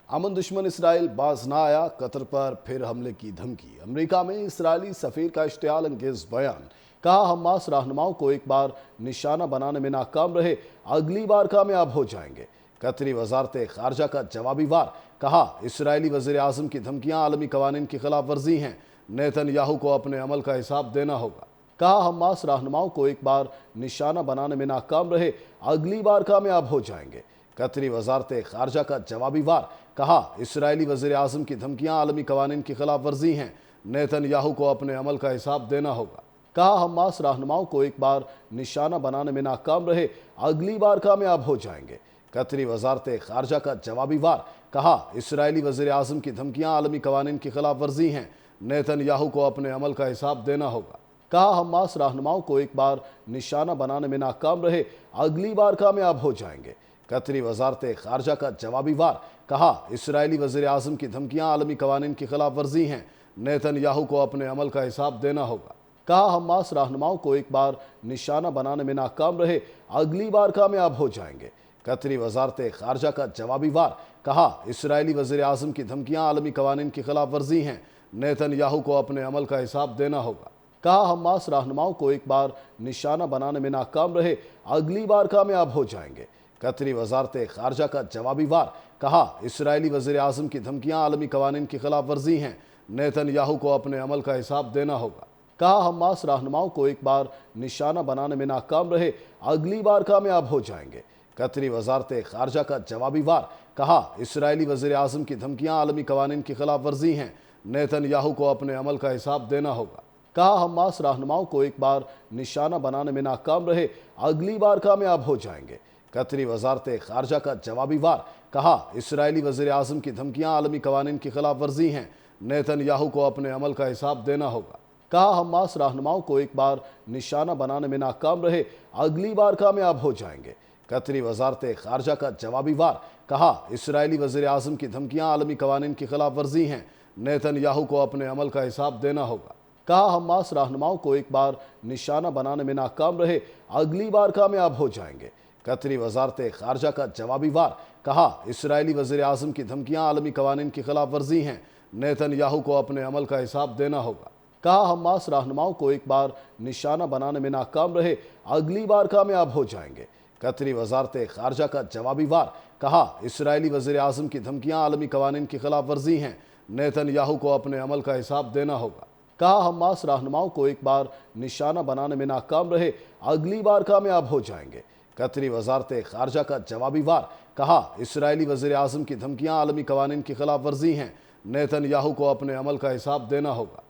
امن دشمن اسرائیل باز نہ آیا، قطر پر پھر حملے کی دھمکی۔ امریکہ میں اسرائیلی سفیر کا اشتعال انگیز بیان۔ کہا حماس رہنماؤں کو ایک بار نشانہ بنانے میں ناکام رہے، اگلی بار کامیاب ہو جائیں گے۔ قطری وزارت خارجہ کا جوابی وار۔ کہا اسرائیلی وزیر اعظم کی دھمکیاں عالمی قوانین کی خلاف ورزی ہیں، نیتن یاہو کو اپنے عمل کا حساب دینا ہوگا۔ کہا حماس رہنماؤں کو ایک بار نشانہ بنانے میں ناکام رہے، اگلی بار کامیاب ہو جائیں گے۔ قطری وزارت خارجہ کا جوابی وار۔ کہا اسرائیلی وزیر اعظم کی دھمکیاں عالمی قوانین کی خلاف ورزی ہیں، نیتن یاہو کو اپنے عمل کا حساب دینا ہوگا۔ کہا حماس رہنماؤں کو ایک بار نشانہ بنانے میں ناکام رہے، اگلی بار کامیاب ہو جائیں گے۔ قطری وزارت خارجہ کا جوابی وار۔ کہا اسرائیلی وزیر اعظم کی دھمکیاں عالمی قوانین کی خلاف ورزی ہیں، نیتن یاہو کو اپنے عمل کا حساب دینا ہوگا۔ کہا حماس رہنماؤں کو ایک بار نشانہ بنانے میں ناکام رہے، اگلی بار کامیاب ہو جائیں گے۔ قطری وزارت خارجہ کا جوابی وار۔ کہا اسرائیلی وزیر اعظم کی دھمکیاں عالمی قوانین کی خلاف ورزی ہیں، نیتن یاہو کو اپنے عمل کا حساب دینا ہوگا۔ کہا حماس رہنماؤں کو ایک بار نشانہ بنانے میں ناکام رہے، اگلی بار کامیاب ہو جائیں گے۔ قطری وزارت خارجہ کا جوابی وار۔ کہا اسرائیلی وزیر اعظم کی دھمکیاں عالمی قوانین کی خلاف ورزی ہیں، نیتن یاہو کو اپنے عمل کا حساب دینا ہوگا۔ کہا حماس رہنماؤں کو ایک بار نشانہ بنانے میں ناکام رہے، اگلی بار کامیاب ہو جائیں گے۔ قطری وزارت خارجہ کا جوابی وار۔ کہا اسرائیلی وزیر اعظم کی دھمکیاں عالمی قوانین کی خلاف ورزی ہیں، نیتن یاہو کو اپنے عمل کا حساب دینا ہوگا۔ کہا حماس رہنماؤں کو ایک بار نشانہ بنانے میں ناکام رہے، اگلی بار کامیاب ہو جائیں گے۔ قطری وزارت خارجہ کا جوابی وار۔ کہا اسرائیلی وزیر اعظم کی دھمکیاں عالمی قوانین کی خلاف ورزی ہیں، نیتن یاہو کو اپنے عمل کا حساب دینا ہوگا۔ کہا حماس رہنماؤں کو ایک بار نشانہ بنانے میں ناکام رہے، اگلی بار کامیاب ہو جائیں گے۔ قطری وزارت خارجہ کا جوابی وار۔ کہا اسرائیلی وزیر اعظم کی دھمکیاں عالمی قوانین کی خلاف ورزی ہیں، نیتن یاہو کو اپنے عمل کا حساب دینا ہوگا۔ کہا حماس رہنماؤں کو ایک بار نشانہ بنانے میں ناکام رہے، اگلی بار کامیاب ہو جائیں گے۔ قطری وزارت خارجہ کا جوابی وار۔ کہا اسرائیلی وزیر اعظم کی دھمکیاں عالمی قوانین کی خلاف ورزی ہیں، نیتن یاہو کو اپنے عمل کا حساب دینا ہوگا۔ کہا حماس رہنماؤں کو ایک بار نشانہ بنانے میں ناکام رہے، اگلی بار کامیاب ہو جائیں گے۔ قطری وزارت خارجہ کا جوابی وار۔ کہا اسرائیلی وزیر اعظم کی دھمکیاں عالمی قوانین کی خلاف ورزی ہیں، نیتن یاہو کو اپنے عمل کا حساب دینا ہوگا۔ کہا حماس رہنماؤں کو ایک بار نشانہ بنانے میں ناکام رہے، اگلی بار کامیاب ہو جائیں گے۔ قطری وزارت خارجہ کا جوابی وار۔ کہا اسرائیلی وزیر اعظم کی دھمکیاں عالمی قوانین کی خلاف ورزی ہیں، نیتن یاہو کو اپنے عمل کا حساب دینا ہوگا۔ کہا حماس رہنماؤں کو ایک بار نشانہ بنانے میں ناکام رہے، اگلی بار کامیاب ہو جائیں گے۔ قطری وزارت خارجہ کا جوابی وار۔ کہا اسرائیلی وزیر اعظم کی دھمکیاں عالمی قوانین کی خلاف ورزی ہیں، نیتن یاہو کو اپنے عمل کا حساب دینا ہوگا۔